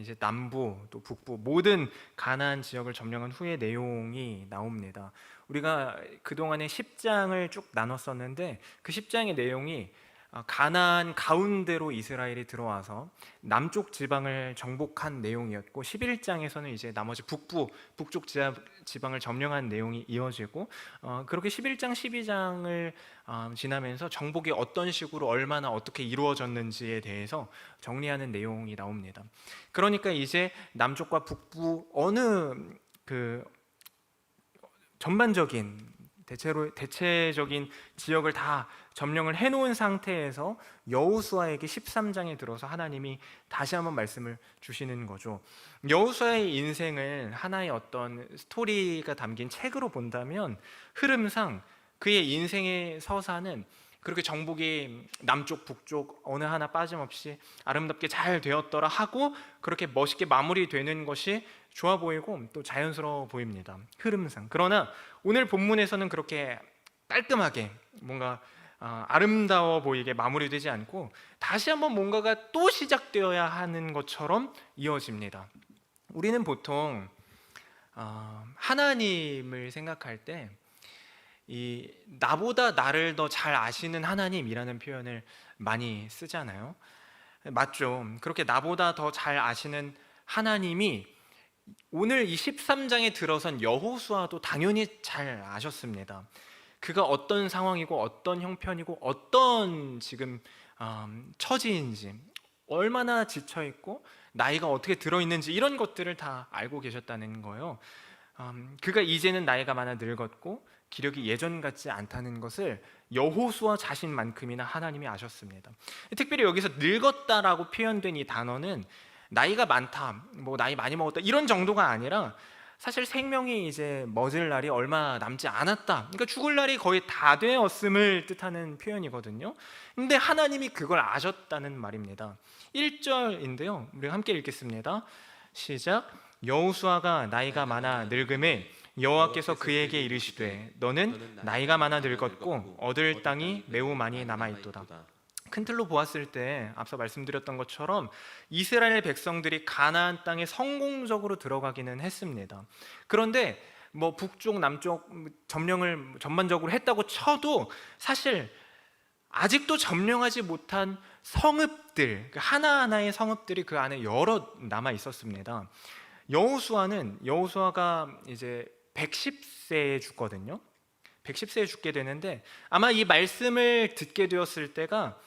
이제 남부 또 북부 모든 가나안 지역을 점령한 후의 내용이 나옵니다. 우리가 그동안에 10장을 쭉 나눴었는데 그 10장의 내용이 가나안 가운데로 이스라엘이 들어와서 남쪽 지방을 정복한 내용이었고, 11장에서는 이제 나머지 북쪽 지방을 점령한 내용이 이어지고, 그렇게 11장 12장을 지나면서 정복이 어떤 식으로 얼마나 어떻게 이루어졌는지에 대해서 정리하는 내용이 나옵니다. 그러니까 이제 남쪽과 북부 어느 그 전반적인 대체적인 지역을 다 점령을 해놓은 상태에서 여호수아에게 13장에 들어서 하나님이 다시 한번 말씀을 주시는 거죠. 여호수아의 인생을 하나의 어떤 스토리가 담긴 책으로 본다면 흐름상 그의 인생의 서사는 그렇게 정복이 남쪽 북쪽 어느 하나 빠짐없이 아름답게 잘 되었더라 하고 그렇게 멋있게 마무리되는 것이 좋아 보이고 또 자연스러워 보입니다, 흐름상. 그러나 오늘 본문에서는 그렇게 깔끔하게 뭔가 아름다워 보이게 마무리되지 않고 다시 한번 뭔가가 또 시작되어야 하는 것처럼 이어집니다. 우리는 보통 하나님을 생각할 때 이 나보다 나를 더 잘 아시는 하나님이라는 표현을 많이 쓰잖아요. 맞죠? 그렇게 나보다 더 잘 아시는 하나님이 오늘 이 13장에 들어선 여호수아도 당연히 잘 아셨습니다. 그가 어떤 상황이고 어떤 형편이고 어떤 지금 처지인지, 얼마나 지쳐있고 나이가 어떻게 들어있는지 이런 것들을 다 알고 계셨다는 거예요. 그가 이제는 나이가 많아 늙었고 기력이 예전 같지 않다는 것을 여호수아 자신만큼이나 하나님이 아셨습니다. 특별히 여기서 늙었다라고 표현된 이 단어는 나이가 많다, 뭐 나이 많이 먹었다 이런 정도가 아니라 사실 생명이 이제 멎을 날이 얼마 남지 않았다, 그러니까 죽을 날이 거의 다 되었음을 뜻하는 표현이거든요. 근데 하나님이 그걸 아셨다는 말입니다. 1절인데요 우리 함께 읽겠습니다. 시작. 여호수아가 나이가 많아 늙음에 여호와께서 그에게 이르시되 너는 나이가 많아 늙었고 얻을 땅이 매우 많이 남아있도다. 큰 틀로 보았을 때 앞서 말씀드렸던 것처럼 이스라엘 백성들이 가나안 땅에 성공적으로 들어가기는 했습니다. 그런데 뭐 북쪽 남쪽 점령을 전반적으로 했다고 쳐도 사실 아직도 점령하지 못한 성읍들, 하나하나의 성읍들이 그 안에 여러 남아 있었습니다. 여호수아가 이제 110세에 죽거든요. 110세에 죽게 되는데 아마 이 말씀을 듣게 되었을 때가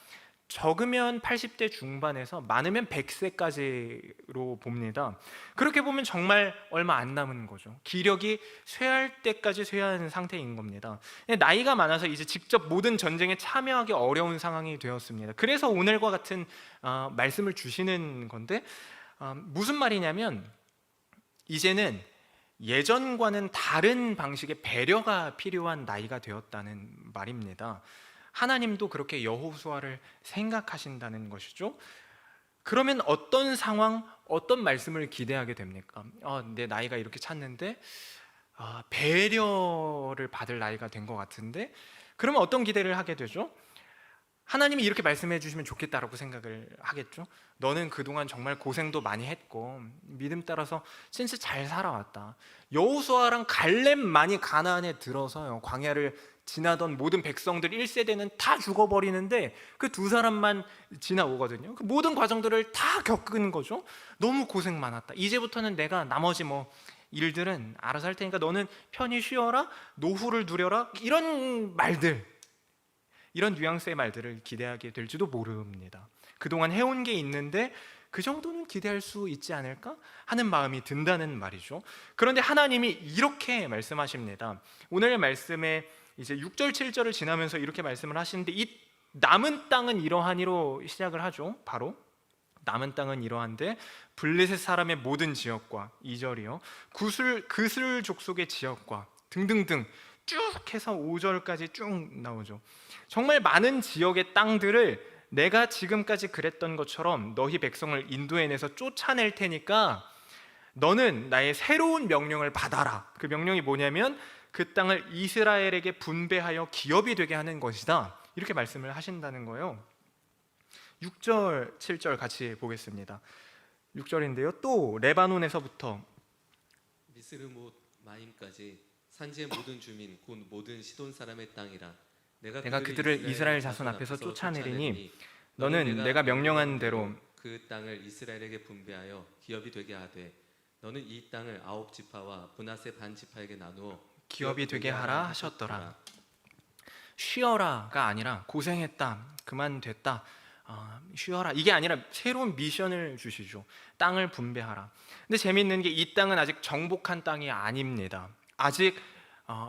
적으면 80대 중반에서 많으면 100세까지로 봅니다. 그렇게 보면 정말 얼마 안 남은 거죠. 기력이 쇠할 때까지 쇠한 상태인 겁니다. 나이가 많아서 이제 직접 모든 전쟁에 참여하기 어려운 상황이 되었습니다. 그래서 오늘과 같은 말씀을 주시는 건데, 무슨 말이냐면 이제는 예전과는 다른 방식의 배려가 필요한 나이가 되었다는 말입니다. 하나님도 그렇게 여호수아를 생각하신다는 것이죠. 그러면 어떤 상황, 어떤 말씀을 기대하게 됩니까? 내 나이가 이렇게 찼는데 배려를 받을 나이가 된 것 같은데, 그러면 어떤 기대를 하게 되죠? 하나님이 이렇게 말씀해 주시면 좋겠다라고 생각을 하겠죠. 너는 그동안 정말 고생도 많이 했고 믿음 따라서 진짜 잘 살아왔다. 여호수아랑 갈렙만이 가나안에 들어서요 광야를 지나던 모든 백성들 1세대는 다 죽어버리는데 그 두 사람만 지나오거든요. 그 모든 과정들을 다 겪은 거죠. 너무 고생 많았다. 이제부터는 내가 나머지 뭐 일들은 알아서 할 테니까 너는 편히 쉬어라, 노후를 누려라, 이런 말들, 이런 뉘앙스의 말들을 기대하게 될지도 모릅니다. 그동안 해온 게 있는데 그 정도는 기대할 수 있지 않을까 하는 마음이 든다는 말이죠. 그런데 하나님이 이렇게 말씀하십니다. 오늘 말씀에 이제 6절 7절을 지나면서 이렇게 말씀을 하시는데, 이 남은 땅은 이러하니로 시작을 하죠. 바로 남은 땅은 이러한데 블레셋 사람의 모든 지역과 2절이요 그슬 족속의 지역과 등등등 쭉 해서 5절까지 쭉 나오죠. 정말 많은 지역의 땅들을 내가 지금까지 그랬던 것처럼 너희 백성을 인도해내서 쫓아낼 테니까 너는 나의 새로운 명령을 받아라. 그 명령이 뭐냐면 그 땅을 이스라엘에게 분배하여 기업이 되게 하는 것이다, 이렇게 말씀을 하신다는 거예요. 6절 7절 같이 보겠습니다. 6절인데요. 또 레바논에서부터 미스르못 마임까지 산지의 모든 주민 곧 모든 시돈 사람의 땅이라 내가 그들을 이스라엘 자손 앞에서 쫓아내리니 너는 내가 명령한 대로 그 땅을 이스라엘에게 분배하여 기업이 되게 하되 너는 이 땅을 9지파와 브낫의 반 지파에게 나누어 기업이 되게 하라 하셨더라. 쉬어라가 아니라 고생했다, 그만 됐다, 쉬어라, 이게 아니라 새로운 미션을 주시죠. 땅을 분배하라. 근데 재밌는 게 이 땅은 아직 정복한 땅이 아닙니다. 아직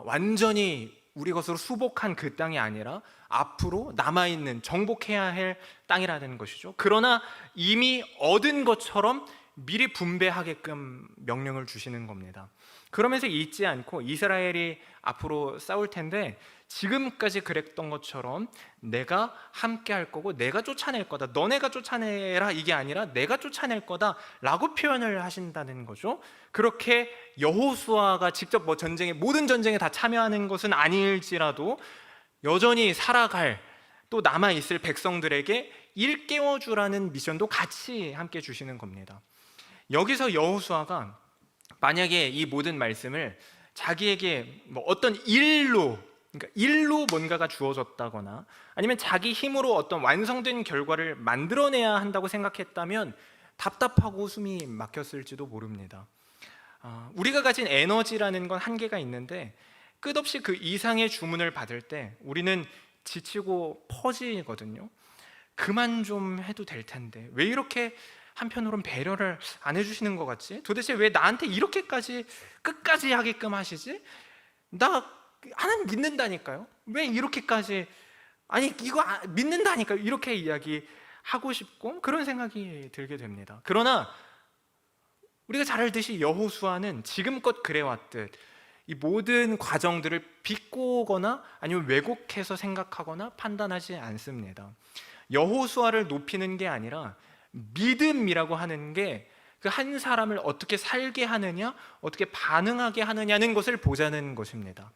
완전히 우리 것으로 수복한 그 땅이 아니라 앞으로 남아있는 정복해야 할 땅이라는 것이죠. 그러나 이미 얻은 것처럼 미리 분배하게끔 명령을 주시는 겁니다. 그러면서 잊지 않고 이스라엘이 앞으로 싸울 텐데 지금까지 그랬던 것처럼 내가 함께 할 거고 내가 쫓아낼 거다, 너네가 쫓아내라, 이게 아니라 내가 쫓아낼 거다 라고 표현을 하신다는 거죠. 그렇게 여호수아가 직접 모든 전쟁에 다 참여하는 것은 아닐지라도 여전히 살아갈, 또 남아있을 백성들에게 일깨워주라는 미션도 같이 함께 주시는 겁니다. 여기서 여호수아가 만약에 이 모든 말씀을 자기에게 어떤 일로, 그러니까 일로 뭔가가 주어졌다거나 아니면 자기 힘으로 어떤 완성된 결과를 만들어내야 한다고 생각했다면 답답하고 숨이 막혔을지도 모릅니다. 우리가 가진 에너지라는 건 한계가 있는데 끝없이 그 이상의 주문을 받을 때 우리는 지치고 퍼지거든요. 그만 좀 해도 될 텐데 왜 이렇게 한편으론 배려를 안 해주시는 것 같지? 도대체 왜 나한테 이렇게까지 끝까지 하게끔 하시지? 나 하나님 믿는다니까요. 왜 이렇게까지, 아니 이거 믿는다니까요. 이렇게 이야기하고 싶고 그런 생각이 들게 됩니다. 그러나 우리가 잘 알듯이 여호수아는 지금껏 그래왔듯 이 모든 과정들을 비꼬거나 아니면 왜곡해서 생각하거나 판단하지 않습니다. 여호수아를 높이는 게 아니라 믿음이라고 하는 게 그 한 사람을 어떻게 살게 하느냐, 어떻게 반응하게 하느냐는 것을 보자는 것입니다.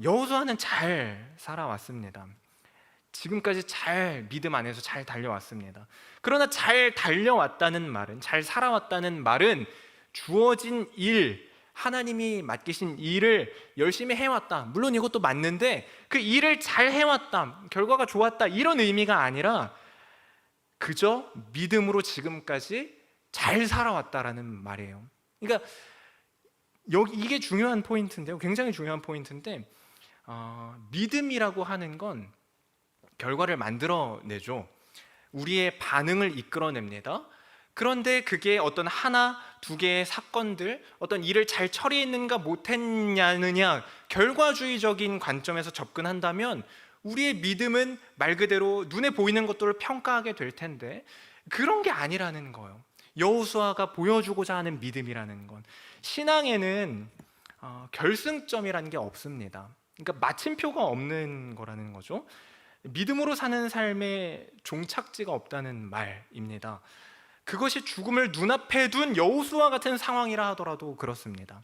여호수아는 잘 살아왔습니다. 지금까지 잘 믿음 안에서 잘 달려왔습니다. 그러나 잘 달려왔다는 말은, 잘 살아왔다는 말은 주어진 일, 하나님이 맡기신 일을 열심히 해왔다, 물론 이것도 맞는데 그 일을 잘 해왔다, 결과가 좋았다, 이런 의미가 아니라 그저 믿음으로 지금까지 잘 살아왔다라는 말이에요. 그러니까 이게 중요한 포인트인데요. 굉장히 중요한 포인트인데 믿음이라고 하는 건 결과를 만들어내죠. 우리의 반응을 이끌어냅니다. 그런데 그게 어떤 하나, 두 개의 사건들, 어떤 일을 잘 처리했는가 못했느냐, 결과주의적인 관점에서 접근한다면 우리의 믿음은 말 그대로 눈에 보이는 것들을 평가하게 될 텐데 그런 게 아니라는 거예요. 여호수아가 보여주고자 하는 믿음이라는 건, 신앙에는 결승점이라는 게 없습니다. 그러니까 마침표가 없는 거라는 거죠. 믿음으로 사는 삶에 종착지가 없다는 말입니다. 그것이 죽음을 눈앞에 둔 여호수아 같은 상황이라 하더라도 그렇습니다.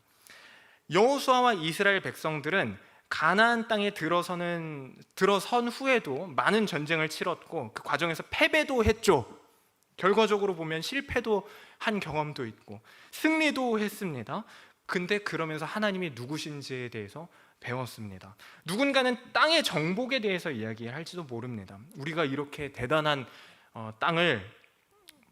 여호수아와 이스라엘 백성들은 가나안 땅에 들어선 후에도 많은 전쟁을 치렀고 그 과정에서 패배도 했죠. 결과적으로 보면 실패도 한 경험도 있고 승리도 했습니다. 근데 그러면서 하나님이 누구신지에 대해서 배웠습니다. 누군가는 땅의 정복에 대해서 이야기할지도 모릅니다. 우리가 이렇게 대단한 땅을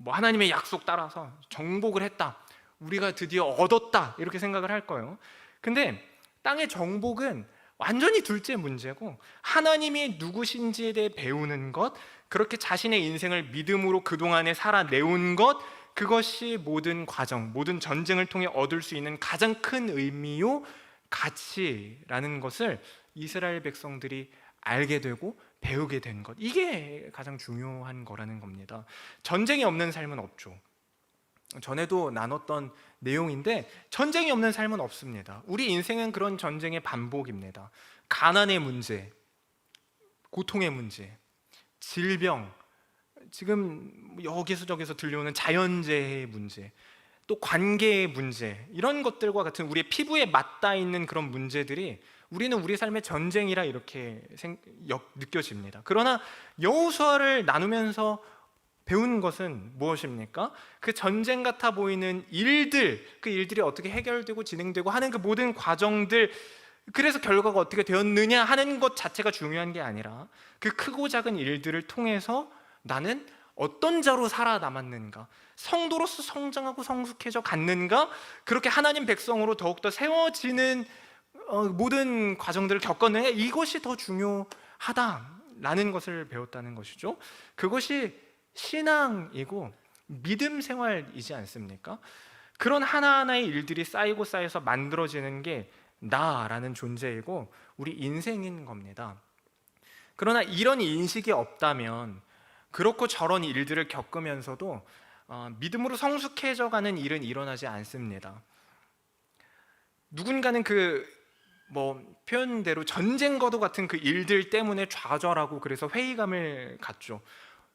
하나님의 약속 따라서 정복을 했다, 우리가 드디어 얻었다, 이렇게 생각을 할 거예요. 근데 땅의 정복은 완전히 둘째 문제고, 하나님이 누구신지에 대해 배우는 것, 그렇게 자신의 인생을 믿음으로 그동안에 살아내온 것, 그것이 모든 과정, 모든 전쟁을 통해 얻을 수 있는 가장 큰 의미요 가치라는 것을 이스라엘 백성들이 알게 되고 배우게 된 것, 이게 가장 중요한 거라는 겁니다. 전쟁이 없는 삶은 없죠. 전에도 나눴던 내용인데 전쟁이 없는 삶은 없습니다. 우리 인생은 그런 전쟁의 반복입니다. 가난의 문제, 고통의 문제, 질병, 지금 여기서 저기서 들려오는 자연재해의 문제, 또 관계의 문제, 이런 것들과 같은 우리의 피부에 맞닿아 있는 그런 문제들이 우리는 우리 삶의 전쟁이라 이렇게 느껴집니다. 그러나 여호수아를 나누면서 배운 것은 무엇입니까? 그 전쟁 같아 보이는 일들, 그 일들이 어떻게 해결되고 진행되고 하는 그 모든 과정들, 그래서 결과가 어떻게 되었느냐 하는 것 자체가 중요한 게 아니라 그 크고 작은 일들을 통해서 나는 어떤 자로 살아남았는가, 성도로서 성장하고 성숙해져 갔는가, 그렇게 하나님 백성으로 더욱더 세워지는 모든 과정들을 겪었느냐, 이것이 더 중요하다라는 것을 배웠다는 것이죠. 그것이 신앙이고 믿음 생활이지 않습니까? 그런 하나하나의 일들이 쌓이고 쌓여서 만들어지는 게 나라는 존재이고 우리 인생인 겁니다. 그러나 이런 인식이 없다면 그렇고 저런 일들을 겪으면서도 믿음으로 성숙해져가는 일은 일어나지 않습니다. 누군가는 표현대로 전쟁과도 같은 그 일들 때문에 좌절하고 그래서 회의감을 갖죠.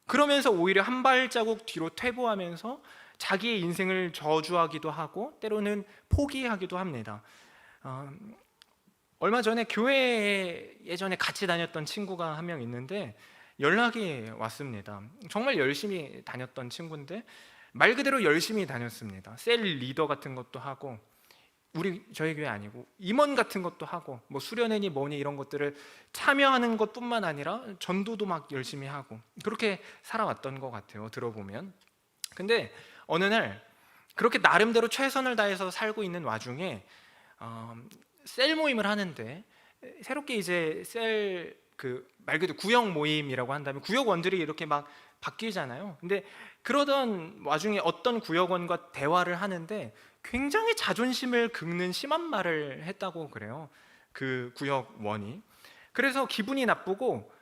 그러면서 오히려 한 발자국 뒤로 퇴보하면서 자기의 인생을 저주하기도 하고 때로는 포기하기도 합니다. 얼마 전에 교회에 예전에 같이 다녔던 친구가 한 명 있는데 연락이 왔습니다. 정말 열심히 다녔던 친구인데 말 그대로 열심히 다녔습니다. 셀 리더 같은 것도 하고, 저희 교회 아니고 임원 같은 것도 하고, 수련회니 뭐니 이런 것들을 참여하는 것뿐만 아니라 전도도 막 열심히 하고 그렇게 살아왔던 것 같아요, 들어보면. 근데 어느 날 그렇게 나름대로 최선을 다해서 살고 있는 와중에 셀 모임을 하는데, 새롭게 이제 말 그대로 구역 모임이라고 한다면 구역원들이 이렇게 막 바뀌잖아요. 근데 그러던 와중에 어떤 구역원과 대화를 하는데 굉장히 자존심을 긁는 심한 말을 했다고 그래요, 그 구역원이. 그래서 기분이 나쁘고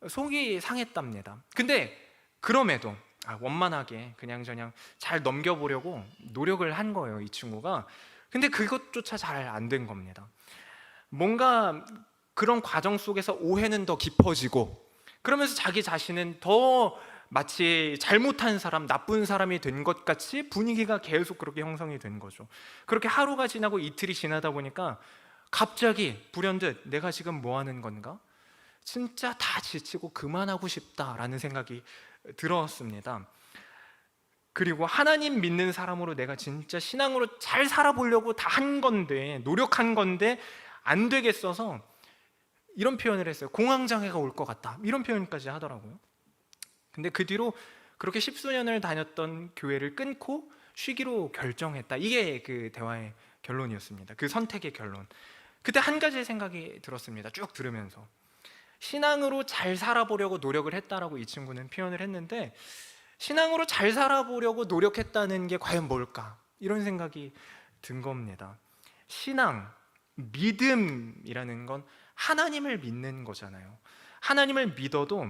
속이 상했답니다. 근데 그럼에도 원만하게 그냥저냥 잘 넘겨보려고 노력을 한 거예요, 이 친구가. 근데 그것조차 잘 안 된 겁니다. 뭔가 그런 과정 속에서 오해는 더 깊어지고, 그러면서 자기 자신은 더 마치 잘못한 사람, 나쁜 사람이 된 것 같이 분위기가 계속 그렇게 형성이 된 거죠. 그렇게 하루가 지나고 이틀이 지나다 보니까 갑자기 불현듯 내가 지금 뭐 하는 건가? 진짜 다 지치고 그만하고 싶다라는 생각이 들었습니다. 그리고 하나님 믿는 사람으로 내가 진짜 신앙으로 잘 살아보려고 다 한 건데, 노력한 건데 안 되겠어서 이런 표현을 했어요. 공황장애가 올 것 같다, 이런 표현까지 하더라고요. 근데 그 뒤로 그렇게 십수년을 다녔던 교회를 끊고 쉬기로 결정했다. 이게 그 대화의 결론이었습니다. 그 선택의 결론. 그때 한 가지 생각이 들었습니다. 쭉 들으면서 신앙으로 잘 살아보려고 노력을 했다라고 이 친구는 표현을 했는데, 신앙으로 잘 살아보려고 노력했다는 게 과연 뭘까? 이런 생각이 든 겁니다. 신앙, 믿음이라는 건 하나님을 믿는 거잖아요. 하나님을 믿어도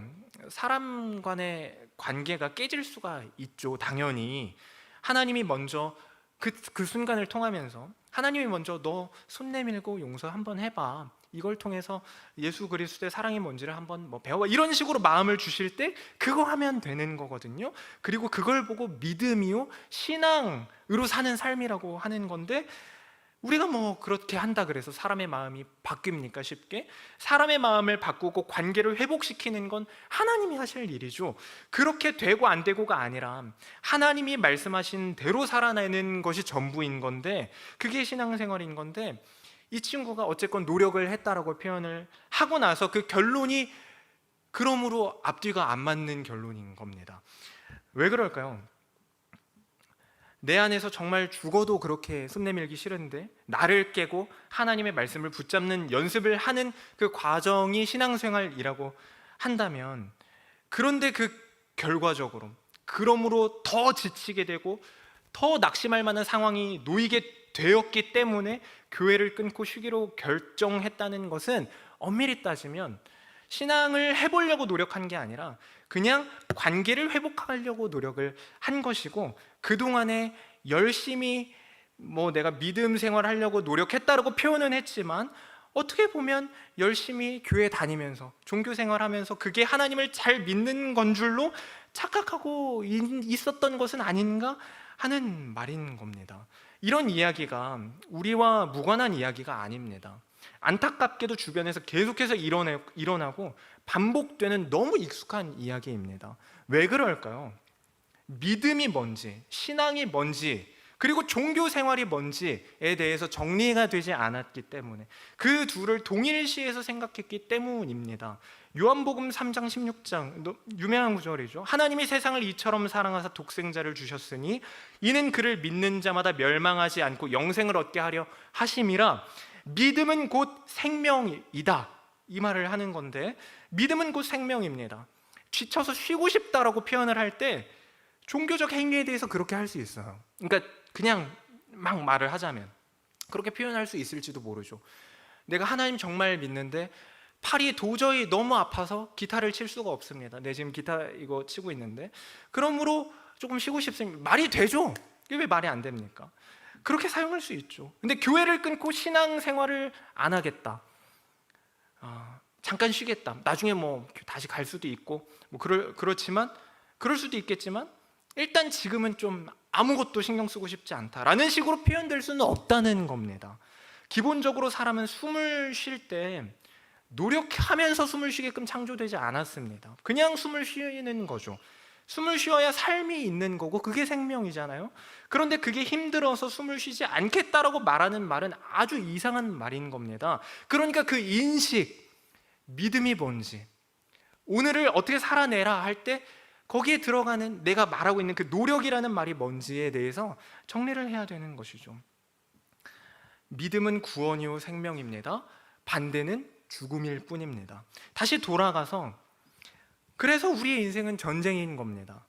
사람 간의 관계가 깨질 수가 있죠, 당연히. 하나님이 먼저 그 순간을 통하면서 하나님이 먼저 너 손 내밀고 용서 한번 해봐, 이걸 통해서 예수 그리스도의 사랑이 뭔지를 한번 배워봐, 이런 식으로 마음을 주실 때 그거 하면 되는 거거든요. 그리고 그걸 보고 믿음이요 신앙으로 사는 삶이라고 하는 건데, 우리가 그렇게 한다 그래서 사람의 마음이 바뀝니까? 쉽게? 사람의 마음을 바꾸고 관계를 회복시키는 건 하나님이 하실 일이죠. 그렇게 되고 안 되고가 아니라 하나님이 말씀하신 대로 살아내는 것이 전부인 건데, 그게 신앙생활인 건데, 이 친구가 어쨌건 노력을 했다라고 표현을 하고 나서 그 결론이 그러므로 앞뒤가 안 맞는 결론인 겁니다. 왜 그럴까요? 내 안에서 정말 죽어도 그렇게 손 내밀기 싫은데 나를 깨고 하나님의 말씀을 붙잡는 연습을 하는 그 과정이 신앙생활이라고 한다면, 그런데 그 결과적으로 그러므로 더 지치게 되고 더 낙심할 만한 상황이 놓이게 되었기 때문에 교회를 끊고 쉬기로 결정했다는 것은 엄밀히 따지면 신앙을 해보려고 노력한 게 아니라 그냥 관계를 회복하려고 노력을 한 것이고, 그동안에 열심히 내가 믿음 생활하려고 노력했다라고 표현은 했지만 어떻게 보면 열심히 교회 다니면서 종교 생활하면서 그게 하나님을 잘 믿는 건 줄로 착각하고 있었던 것은 아닌가 하는 말인 겁니다. 이런 이야기가 우리와 무관한 이야기가 아닙니다. 안타깝게도 주변에서 계속해서 일어나고 반복되는 너무 익숙한 이야기입니다. 왜 그럴까요? 믿음이 뭔지, 신앙이 뭔지, 그리고 종교 생활이 뭔지에 대해서 정리가 되지 않았기 때문에, 그 둘을 동일시해서 생각했기 때문입니다. 요한복음 3장 16장 유명한 구절이죠. 하나님이 세상을 이처럼 사랑하사 독생자를 주셨으니 이는 그를 믿는 자마다 멸망하지 않고 영생을 얻게 하려 하심이라. 믿음은 곧 생명이다, 이 말을 하는 건데, 믿음은 곧 생명입니다. 지쳐서 쉬고 싶다라고 표현을 할 때 종교적 행위에 대해서 그렇게 할 수 있어요. 그러니까 그냥 막 말을 하자면 그렇게 표현할 수 있을지도 모르죠. 내가 하나님 정말 믿는데 팔이 도저히 너무 아파서 기타를 칠 수가 없습니다. 내 지금 기타 이거 치고 있는데, 그러므로 조금 쉬고 싶습니다. 말이 되죠? 이게 왜 말이 안 됩니까? 그렇게 사용할 수 있죠. 근데 교회를 끊고 신앙생활을 안 하겠다, 잠깐 쉬겠다, 나중에 뭐 다시 갈 수도 있고 뭐 그렇지만, 그럴 수도 있겠지만 일단 지금은 좀 아무것도 신경 쓰고 싶지 않다라는 식으로 표현될 수는 없다는 겁니다. 기본적으로 사람은 숨을 쉴 때 노력하면서 숨을 쉬게끔 창조되지 않았습니다. 그냥 숨을 쉬는 거죠. 숨을 쉬어야 삶이 있는 거고 그게 생명이잖아요. 그런데 그게 힘들어서 숨을 쉬지 않겠다라고 말하는 말은 아주 이상한 말인 겁니다. 그러니까 그 인식, 믿음이 뭔지, 오늘을 어떻게 살아내라 할 때 거기에 들어가는, 내가 말하고 있는 그 노력이라는 말이 뭔지에 대해서 정리를 해야 되는 것이죠. 믿음은 구원이요 생명입니다. 반대는 죽음일 뿐입니다. 다시 돌아가서, 그래서 우리의 인생은 전쟁인 겁니다.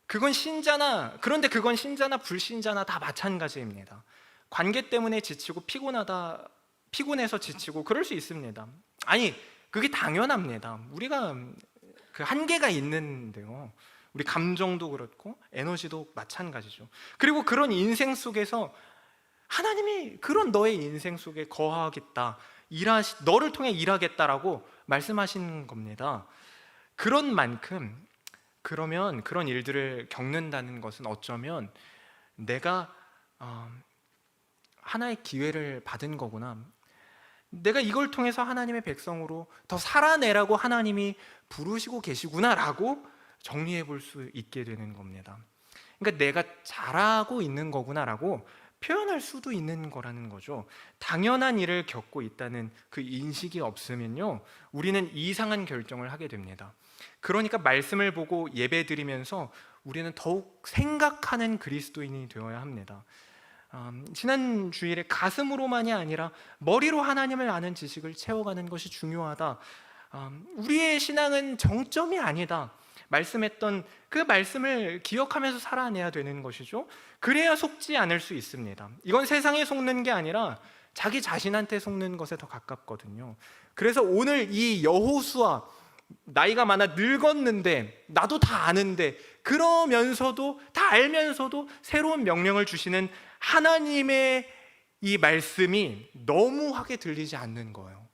그런데 그건 신자나 불신자나 다 마찬가지입니다. 관계 때문에 지치고 피곤해서 지치고 그럴 수 있습니다. 아니, 그게 당연합니다. 우리가 그 한계가 있는데요. 우리 감정도 그렇고 에너지도 마찬가지죠. 그리고 그런 인생 속에서 하나님이 그런 너의 인생 속에 거하겠다, 너를 통해 일하겠다라고 말씀하신 겁니다. 그런 만큼, 그러면 그런 일들을 겪는다는 것은 어쩌면 내가 하나의 기회를 받은 거구나, 내가 이걸 통해서 하나님의 백성으로 더 살아내라고 하나님이 부르시고 계시구나라고 정리해 볼 수 있게 되는 겁니다. 그러니까 내가 잘하고 있는 거구나라고 표현할 수도 있는 거라는 거죠. 당연한 일을 겪고 있다는 그 인식이 없으면요, 우리는 이상한 결정을 하게 됩니다. 그러니까 말씀을 보고 예배 드리면서 우리는 더욱 생각하는 그리스도인이 되어야 합니다. 지난 주일에 가슴으로만이 아니라 머리로 하나님을 아는 지식을 채워가는 것이 중요하다, 우리의 신앙은 정점이 아니다, 말씀했던 그 말씀을 기억하면서 살아내야 되는 것이죠. 그래야 속지 않을 수 있습니다. 이건 세상에 속는 게 아니라 자기 자신한테 속는 것에 더 가깝거든요. 그래서 오늘 이 여호수아, 나이가 많아 늙었는데 나도 다 아는데, 그러면서도 다 알면서도 새로운 명령을 주시는 하나님의 이 말씀이 너무하게 들리지 않는 거예요.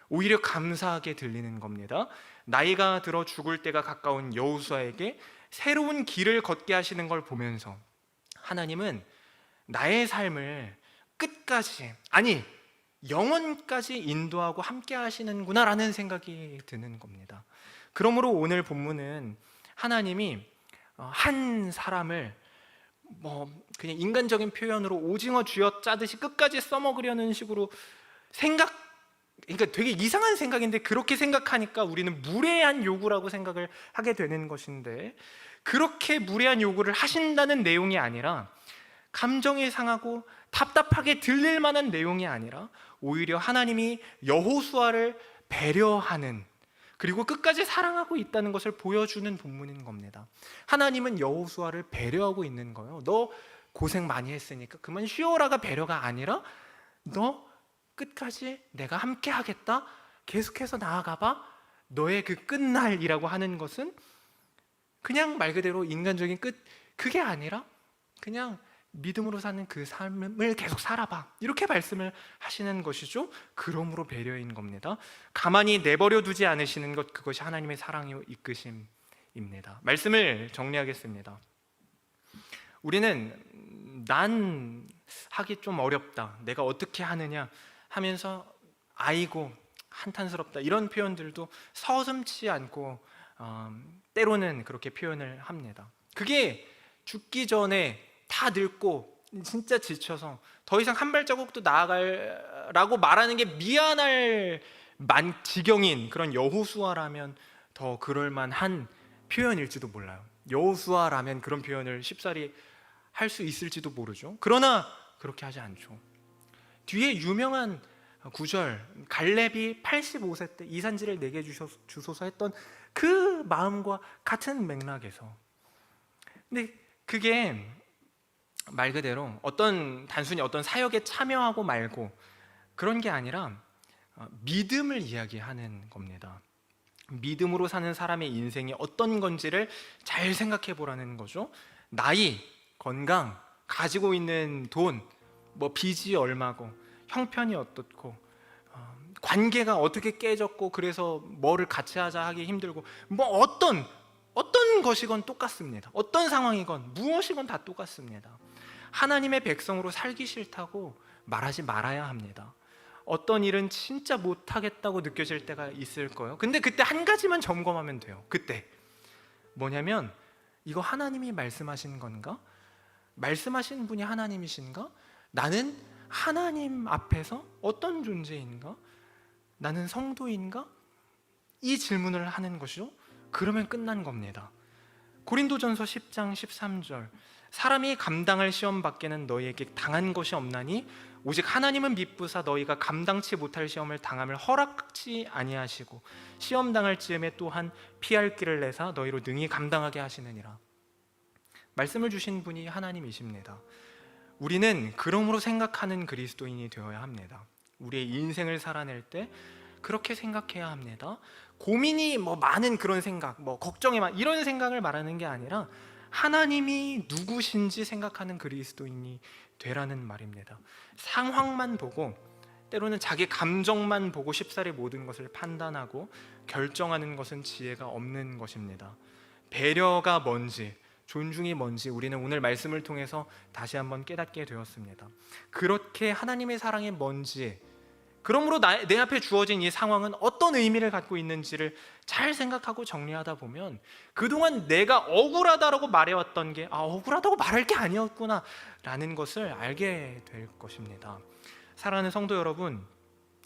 오히려 감사하게 들리는 겁니다. 나이가 들어 죽을 때가 가까운 여호수아에게 새로운 길을 걷게 하시는 걸 보면서 하나님은 나의 삶을 끝까지, 아니 영원까지 인도하고 함께 하시는구나라는 생각이 드는 겁니다. 그러므로 오늘 본문은 하나님이 한 사람을 그냥 인간적인 표현으로 오징어 쥐어 짜듯이 끝까지 써먹으려는 식으로 그러니까 되게 이상한 생각인데, 그렇게 생각하니까 우리는 무례한 요구라고 생각을 하게 되는 것인데, 그렇게 무례한 요구를 하신다는 내용이 아니라, 감정이 상하고 답답하게 들릴 만한 내용이 아니라, 오히려 하나님이 여호수아를 배려하는, 그리고 끝까지 사랑하고 있다는 것을 보여주는 본문인 겁니다. 하나님은 여호수아를 배려하고 있는 거예요. 너 고생 많이 했으니까 그만 쉬어라가 배려가 아니라, 너 끝까지 내가 함께 하겠다, 계속해서 나아가봐, 너의 그 끝날이라고 하는 것은 그냥 말 그대로 인간적인 끝, 그게 아니라 그냥 믿음으로 사는 그 삶을 계속 살아봐, 이렇게 말씀을 하시는 것이죠. 그러므로 배려인 겁니다. 가만히 내버려 두지 않으시는 것, 그것이 하나님의 사랑이요 이끄심입니다. 말씀을 정리하겠습니다. 우리는 난 하기 좀 어렵다, 내가 어떻게 하느냐 하면서 아이고 한탄스럽다, 이런 표현들도 서슴지 않고 때로는 그렇게 표현을 합니다. 그게 죽기 전에 다 늙고 진짜 지쳐서 더 이상 한 발자국도 나아가라고 말하는 게 미안할 지경인 그런 여호수아라면 더 그럴 만한 표현일지도 몰라요. 여호수아라면 그런 표현을 쉽사리 할 수 있을지도 모르죠. 그러나 그렇게 하지 않죠. 뒤에 유명한 구절, 갈렙이 85세 때 이산지를 내게 주소서 했던 그 마음과 같은 맥락에서, 근데 그게 말 그대로 단순히 어떤 사역에 참여하고 말고 그런 게 아니라 믿음을 이야기하는 겁니다. 믿음으로 사는 사람의 인생이 어떤 건지를 잘 생각해 보라는 거죠. 나이, 건강, 가지고 있는 돈, 뭐 빚이 얼마고, 형편이 어떻고, 관계가 어떻게 깨졌고 그래서 뭐를 같이 하자 하기 힘들고, 뭐 어떤 것이건 똑같습니다. 어떤 상황이건 무엇이건 다 똑같습니다. 하나님의 백성으로 살기 싫다고 말하지 말아야 합니다. 어떤 일은 진짜 못하겠다고 느껴질 때가 있을 거예요. 근데 그때 한 가지만 점검하면 돼요. 그때 뭐냐면, 이거 하나님이 말씀하신 건가? 말씀하신 분이 하나님이신가? 나는 하나님 앞에서 어떤 존재인가? 나는 성도인가? 이 질문을 하는 것이죠. 그러면 끝난 겁니다. 고린도전서 10장 13절, 사람이 감당할 시험 밖에는 너희에게 당한 것이 없나니 오직 하나님은 미쁘사 너희가 감당치 못할 시험을 당함을 허락지 아니하시고 시험 당할 즈음에 또한 피할 길을 내사 너희로 능히 감당하게 하시느니라. 말씀을 주신 분이 하나님이십니다. 우리는 그러므로 생각하는 그리스도인이 되어야 합니다. 우리의 인생을 살아낼 때 그렇게 생각해야 합니다. 고민이 많은 그런 생각, 걱정이 많은 이런 생각을 말하는 게 아니라 하나님이 누구신지 생각하는 그리스도인이 되라는 말입니다. 상황만 보고, 때로는 자기 감정만 보고 쉽사리 모든 것을 판단하고 결정하는 것은 지혜가 없는 것입니다. 배려가 뭔지, 존중이 뭔지 우리는 오늘 말씀을 통해서 다시 한번 깨닫게 되었습니다. 그렇게 하나님의 사랑이 뭔지, 그러므로 내 앞에 주어진 이 상황은 어떤 의미를 갖고 있는지를 잘 생각하고 정리하다 보면 그동안 내가 억울하다라고 말해왔던 게 억울하다고 말할 게 아니었구나 라는 것을 알게 될 것입니다. 사랑하는 성도 여러분,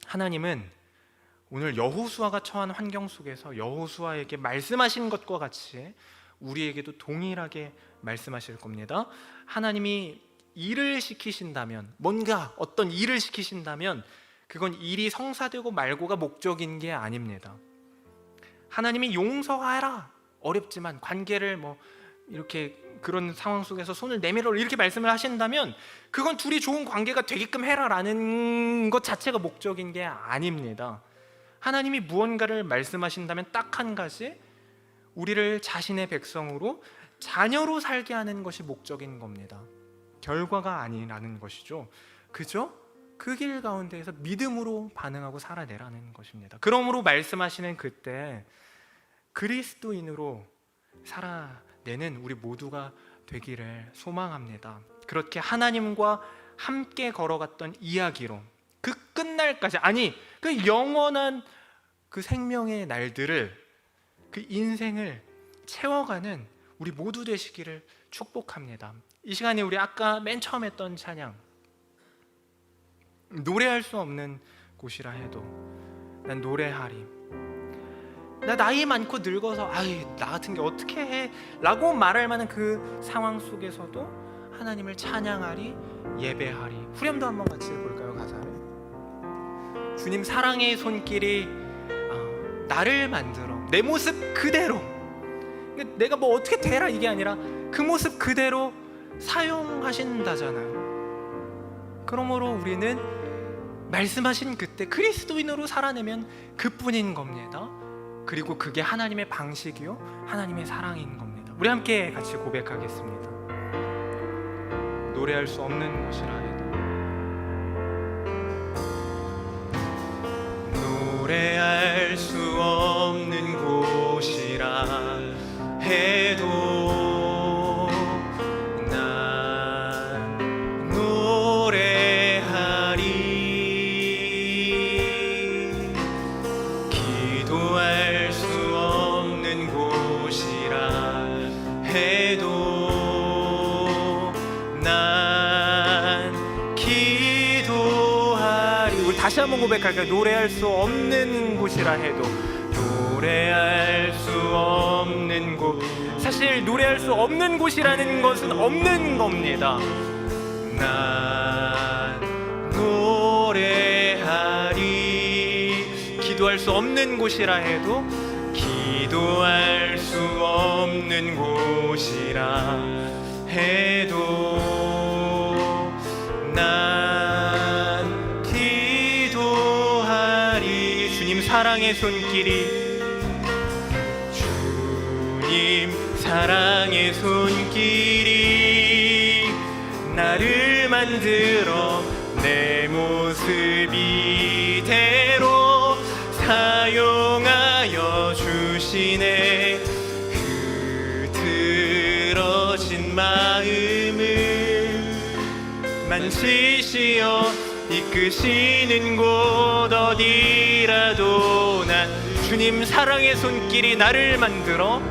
하나님은 오늘 여호수아가 처한 환경 속에서 여호수아에게 말씀하신 것과 같이 우리에게도 동일하게 말씀하실 겁니다. 하나님이 일을 시키신다면, 뭔가 어떤 일을 시키신다면 그건 일이 성사되고 말고가 목적인 게 아닙니다. 하나님이 용서하라, 어렵지만 관계를 이렇게 그런 상황 속에서 손을 내밀어 이렇게 말씀을 하신다면 그건 둘이 좋은 관계가 되게끔 해라라는 것 자체가 목적인 게 아닙니다. 하나님이 무언가를 말씀하신다면 딱 한 가지, 우리를 자신의 백성으로 자녀로 살게 하는 것이 목적인 겁니다. 결과가 아니라는 것이죠. 그죠? 그 길 가운데에서 믿음으로 반응하고 살아내라는 것입니다. 그러므로 말씀하시는 그때 그리스도인으로 살아내는 우리 모두가 되기를 소망합니다. 그렇게 하나님과 함께 걸어갔던 이야기로 그 끝날까지, 아니 그 영원한 그 생명의 날들을, 그 인생을 채워가는 우리 모두 되시기를 축복합니다. 이 시간에 우리 아까 맨 처음 했던 찬양, 노래할 수 없는 곳이라 해도 난 노래하리. 나 나이 많고 늙어서 나 같은 게 어떻게 해? 라고 말할 만한 그 상황 속에서도 하나님을 찬양하리, 예배하리. 후렴도 한번 같이 볼까요? 가사를. 주님 사랑의 손길이 나를 만들어 내 모습 그대로, 내가 어떻게 되라 이게 아니라 그 모습 그대로 사용하신다잖아요. 그러므로 우리는 말씀하신 그때 그리스도인으로 살아내면 그뿐인 겁니다. 그리고 그게 하나님의 방식이요 하나님의 사랑인 겁니다. 우리 함께 같이 고백하겠습니다. 노래할 수 없는 것이라 해도, 노래할 수 없는 곳이라 해도 난 노래하리. 기도할 수 없는 곳이라 해도 다시 한번 고백할까요? 노래할 수 없는 곳이라 해도, 노래할 수 없는 곳. 사실 노래할 수 없는 곳이라는 것은 없는 겁니다. 난 노래하리. 기도할 수 없는 곳이라 해도, 기도할 수 없는 곳이라 해도 난 기도하리. 주님 사랑의 손길이, 주님 사랑의 손길이 나를 만들어 내 모습 이대로 사용하여 주시네. 흐트러진 마음을 만지시어 이끄시는 곳 어디라도 난 주님 사랑의 손길이 나를 만들어,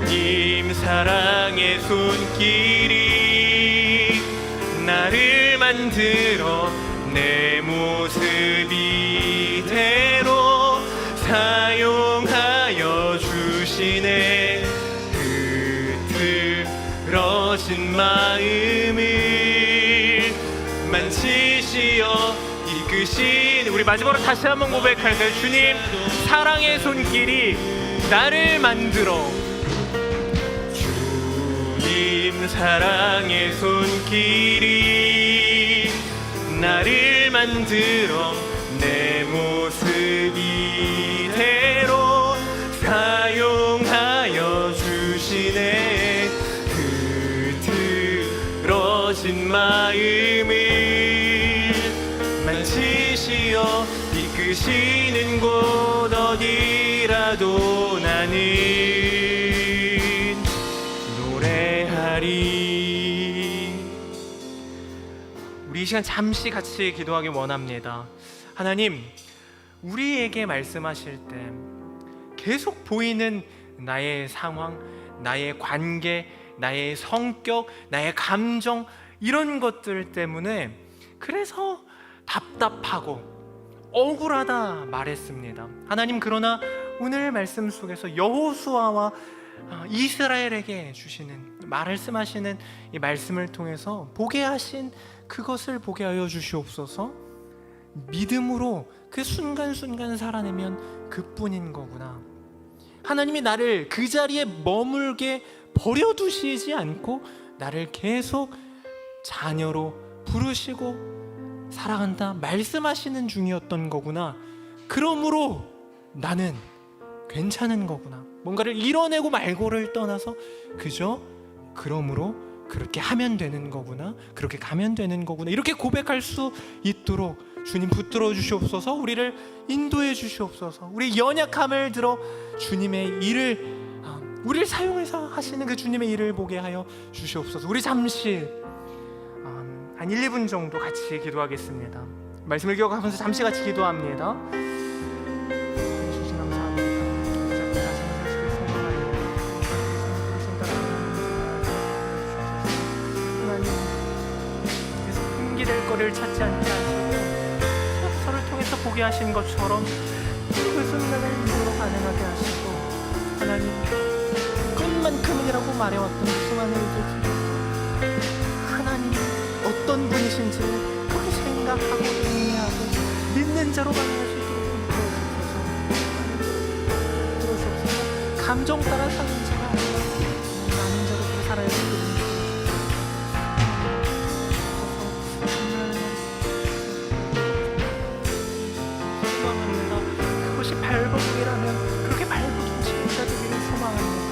주님 사랑의 손길이 나를 만들어 내 모습 이대로 사용하여 주시네. 흐트러진 마음을 만지시어 이끄신. 우리 마지막으로 다시 한번 고백할까요? 주님 사랑의 손길이 나를 만들어, 주님 사랑의 손길이 나를 만들어 내 모습 이대로 사용하여 주시네. 흐트러진 마음을 만지시어 이끄시는 곳 어디라도 나는 노래하리. 우리 이 시간 잠시 같이 기도하기 원합니다. 하나님, 우리에게 말씀하실 때 계속 보이는 나의 상황, 나의 관계, 나의 성격, 나의 감정, 이런 것들 때문에 그래서 답답하고 억울하다 말했습니다. 하나님, 그러나 오늘 말씀 속에서 여호수아와 이스라엘에게 주시는 말씀하시는 이 말씀을 통해서 보게 하신 그것을 보게 하여 주시옵소서. 믿음으로 그 순간순간 살아내면 그뿐인 거구나. 하나님이 나를 그 자리에 머물게 버려두시지 않고 나를 계속 자녀로 부르시고 사랑한다 말씀하시는 중이었던 거구나. 그러므로 나는 괜찮은 거구나. 뭔가를 이뤄내고 말고를 떠나서 그저 그러므로 그렇게 하면 되는 거구나, 그렇게 가면 되는 거구나, 이렇게 고백할 수 있도록 주님 붙들어 주시옵소서. 우리를 인도해 주시옵소서. 우리 연약함을 들어 주님의 일을, 우리를 사용해서 하시는 그 주님의 일을 보게 하여 주시옵소서. 우리 잠시 한 1, 2분 정도 같이 기도하겠습니다. 말씀을 기억하면서 잠시 같이 기도합니다. 될 거를 찾지 않게 하시고 서로를 통해서 보게 하신 것처럼 그 순간을 믿음으로 가능하게 하시고, 하나님 끝만큼이라고 말해왔던 수많은 일들 하나님 어떤 분이신지를 그렇게 생각하고 이해하고 믿는 자로 만날 수 있도록 들어주옵소서. 감정 따라 사는 자가 아니라 나는 자로 살아야 되는 발버둥이라면 그렇게 발버둥 치는 자 되기를 소망합니다.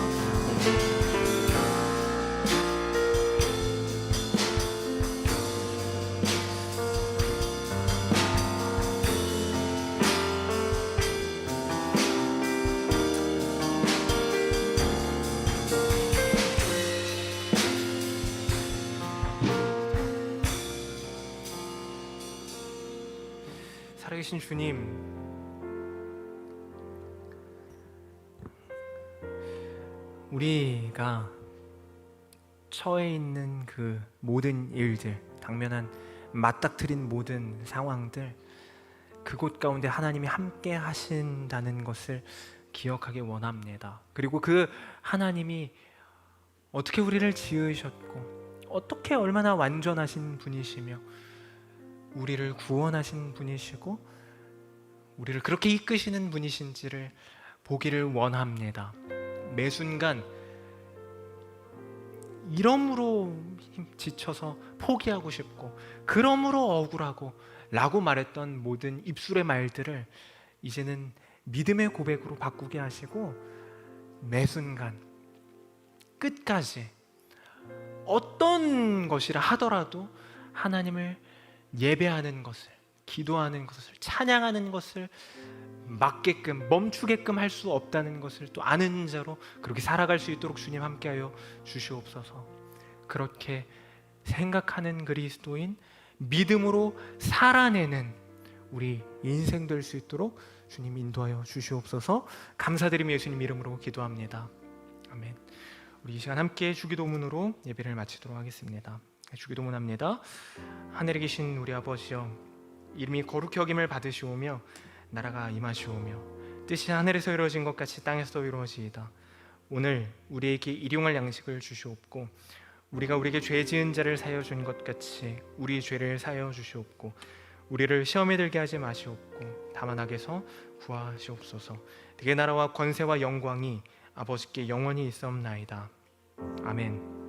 살아계신 주님, 우리가 처해 있는 그 모든 일들, 당면한 맞닥뜨린 모든 상황들, 그곳 가운데 하나님이 함께 하신다는 것을 기억하기 원합니다. 그리고 그 하나님이 어떻게 우리를 지으셨고 어떻게 얼마나 완전하신 분이시며 우리를 구원하신 분이시고 우리를 그렇게 이끄시는 분이신지를 보기를 원합니다. 매 순간 이러므로 지쳐서 포기하고 싶고 그러므로 억울하고 라고 말했던 모든 입술의 말들을 이제는 믿음의 고백으로 바꾸게 하시고 매 순간 끝까지 어떤 것이라 하더라도 하나님을 예배하는 것을, 기도하는 것을, 찬양하는 것을 막게끔, 멈추게끔 할 수 없다는 것을 또 아는 자로 그렇게 살아갈 수 있도록 주님 함께하여 주시옵소서. 그렇게 생각하는 그리스도인, 믿음으로 살아내는 우리 인생 될 수 있도록 주님 인도하여 주시옵소서. 감사드리며 예수님 이름으로 기도합니다. 아멘. 우리 이 시간 함께 주기도문으로 예배를 마치도록 하겠습니다. 주기도문합니다. 하늘에 계신 우리 아버지여, 이름이 거룩히 여김을 받으시오며 나라가 임하시오며 뜻이 하늘에서 이루어진 것 같이 땅에서도 이루어지이다. 오늘 우리에게 일용할 양식을 주시옵고 우리가 우리에게 죄 지은 자를 사하여 준 것 같이 우리 죄를 사하여 주시옵고 우리를 시험에 들게 하지 마시옵고 다만 악에서 구하시옵소서. 대개 나라와 권세와 영광이 아버지께 영원히 있사옵나이다. 아멘.